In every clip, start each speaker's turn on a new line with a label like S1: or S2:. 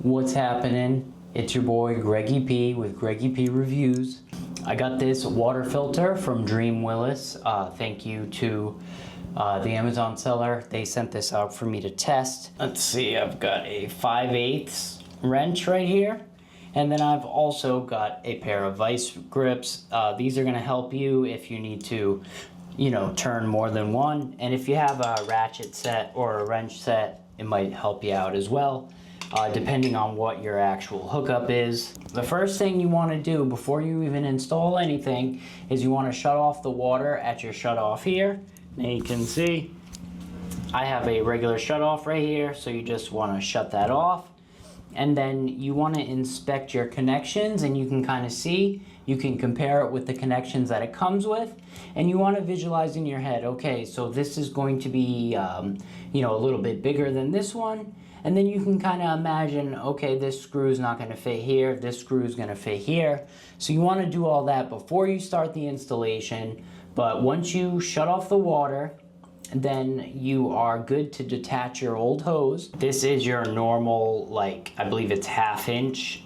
S1: What's happening? It's your boy Greggy P with Greggy P Reviews. I got this water filter from Dreamwills. Thank you to the Amazon seller. They sent this out for me to test. Let's see, I've got a 5/8 wrench right here. And then I've also got a pair of vice grips. These are gonna help you if you need to, turn more than one. And if you have a ratchet set or a wrench set, it might help you out as well. Depending on what your actual hookup is. The first thing you want to do before you even install anything is you want to shut off the water at your shut off here. Now you can see I have a regular shut off right here, so you just want to shut that off. And then you want to inspect your connections, and you can kind of see, you can compare it with the connections that it comes with, and you want to visualize in your head, okay, so this is going to be a little bit bigger than this one. And then you can kind of imagine, okay, this screw is not going to fit here, this screw is going to fit here. So you want to do all that before you start the installation. But once you shut off the water, then you are good to detach your old hose. This is your normal, I believe it's 1/2 inch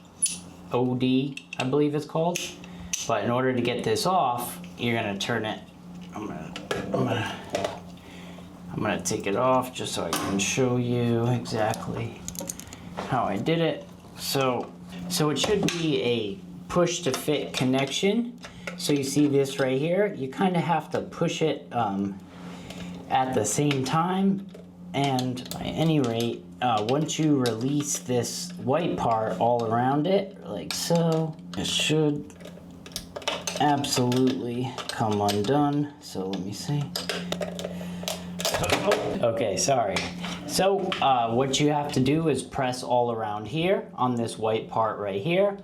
S1: OD, I believe it's called. But in order to get this off, you're going to turn it. I'm gonna take it off just so I can show you exactly how I did it. So it should be a push to fit connection. So you see this right here, you kind of have to push it at the same time. And at any rate, once you release this white part all around it, like so, it should absolutely come undone. So let me see. Okay, sorry. So what you have to do is press all around here on this white part right here,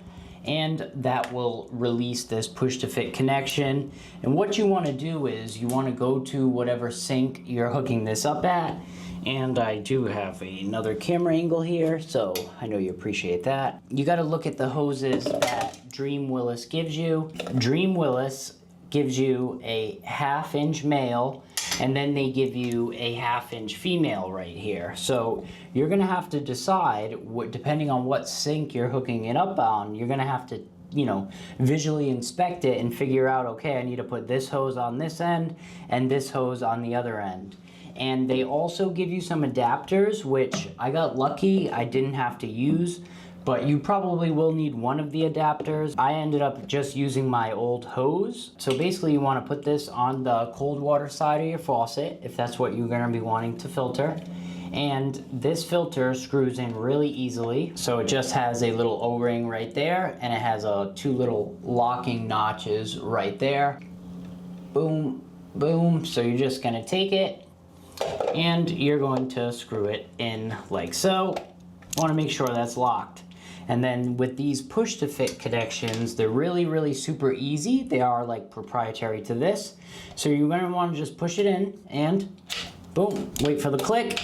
S1: and that will release this push to fit connection. And what you want to do is you want to go to whatever sink you're hooking this up at. And I do have another camera angle here, so I know you appreciate that. You got to look at the hoses that Dreamwills gives you. Dreamwills gives you a 1/2 inch male, and then they give you a 1/2 inch female right here. So you're gonna have to decide, depending on what sink you're hooking it up on, you're gonna have to, visually inspect it and figure out, okay, I need to put this hose on this end and this hose on the other end. And they also give you some adapters, which I got lucky, I didn't have to use, but you probably will need one of the adapters. I ended up just using my old hose. So basically you want to put this on the cold water side of your faucet, if that's what you're going to be wanting to filter. And this filter screws in really easily. So it just has a little O-ring right there, and it has 2 little locking notches right there. Boom, boom. So you're just going to take it and you're going to screw it in like so. Want to make sure that's locked. And then with these push to fit connections, they're really, really super easy. They are proprietary to this. So you're gonna want to just push it in and boom, wait for the click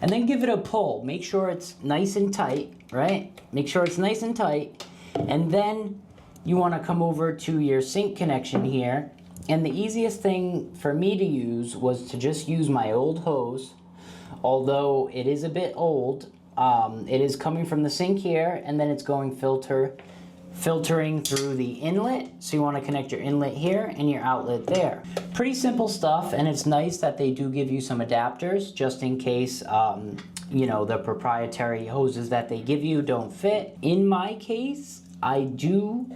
S1: and then give it a pull. Make sure it's nice and tight, right? Make sure it's nice and tight. And then you want to come over to your sink connection here. And the easiest thing for me to use was to just use my old hose. Although it is a bit old, it is coming from the sink here, and then it's going filtering through the inlet. So you want to connect your inlet here and your outlet there. Pretty simple stuff, and it's nice that they do give you some adapters just in case the proprietary hoses that they give you don't fit. In my case, I do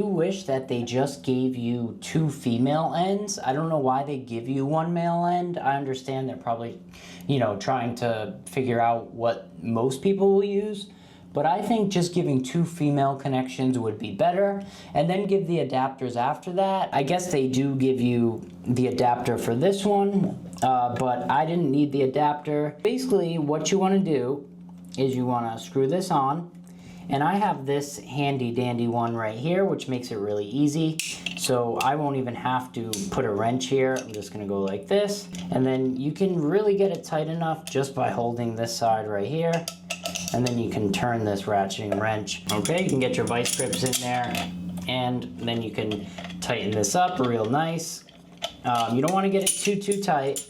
S1: wish that they just gave you 2 female ends. I don't know why they give you 1 male end. I understand they're probably, trying to figure out what most people will use. But I think just giving 2 female connections would be better, and then give the adapters after that. I guess they do give you the adapter for this one, but I didn't need the adapter. Basically, what you want to do is you want to screw this on. And I have this handy dandy one right here, which makes it really easy. So I won't even have to put a wrench here. I'm just gonna go like this. And then you can really get it tight enough just by holding this side right here. And then you can turn this ratcheting wrench. Okay, you can get your vice grips in there. And then you can tighten this up real nice. You don't wanna get it too tight,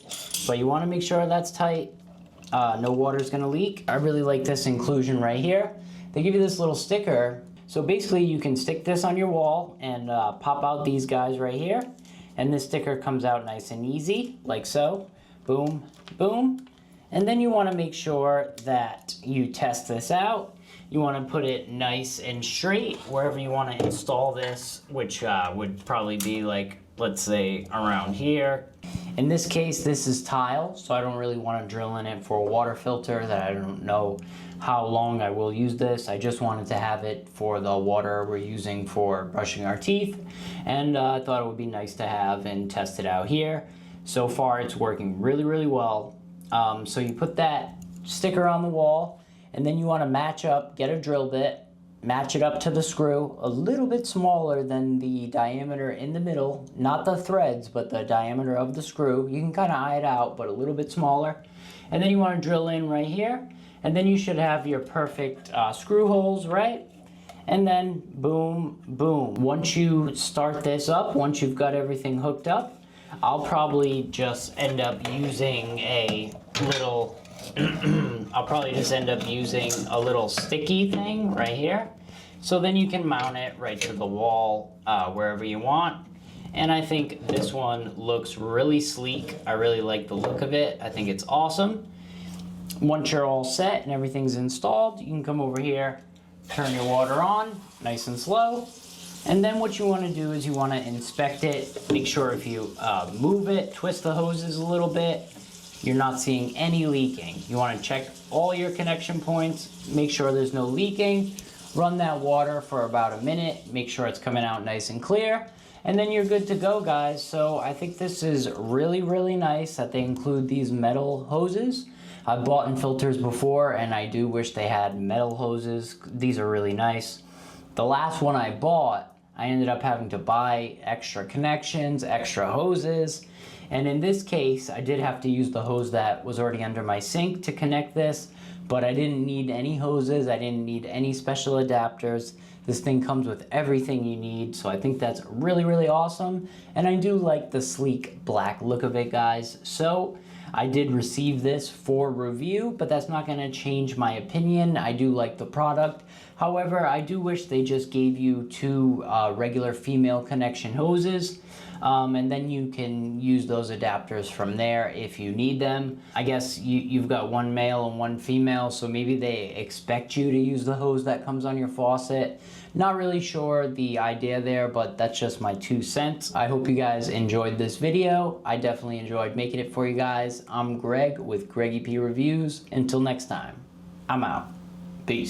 S1: but you wanna make sure that's tight. no water's gonna leak. I really like this inclusion right here. They give you this little sticker. So basically you can stick this on your wall and pop out these guys right here. And this sticker comes out nice and easy, like so. Boom, boom. And then you wanna make sure that you test this out. You wanna put it nice and straight wherever you wanna install this, which would probably be like, let's say around here. In this case, this is tile, so I don't really wanna drill in it for a water filter that I don't know how long I will use this. I just wanted to have it for the water we're using for brushing our teeth. And I thought it would be nice to have and test it out here. So far, it's working really, really well. So you put that sticker on the wall, and then you want to match up, get a drill bit, match it up to the screw, a little bit smaller than the diameter in the middle, not the threads, but the diameter of the screw. You can kind of eye it out, but a little bit smaller. And then you want to drill in right here, and then you should have your perfect screw holes, right? And then boom, boom. Once you start this up, once you've got everything hooked up, I'll probably just end up using a little I'll probably just end up using a little sticky thing right here. So then you can mount it right to the wall wherever you want. And I think this one looks really sleek. I really like the look of it. I think it's awesome. Once you're all set and everything's installed, you can come over here, turn your water on, nice and slow. And then what you want to do is you want to inspect it. Make sure if you move it, twist the hoses a little bit, you're not seeing any leaking. You want to check all your connection points, make sure there's no leaking, run that water for about a minute, make sure it's coming out nice and clear, and then you're good to go, guys. So I think this is really, really nice that they include these metal hoses. I've bought in filters before, and I do wish they had metal hoses. These are really nice. The last one I bought, I ended up having to buy extra connections, extra hoses. And in this case, I did have to use the hose that was already under my sink to connect this, but I didn't need any hoses. I didn't need any special adapters. This thing comes with everything you need, so I think that's really, really awesome. And I do like the sleek black look of it, guys. So I did receive this for review, but that's not gonna change my opinion. I do like the product. However, I do wish they just gave you two regular female connection hoses. And then you can use those adapters from there if you need them. I guess you've got one male and one female, so maybe they expect you to use the hose that comes on your faucet. Not really sure the idea there, but that's just my 2 cents. I hope you guys enjoyed this video. I definitely enjoyed making it for you guys. I'm Greg with Greg EP Reviews. Until next time, I'm out. Peace.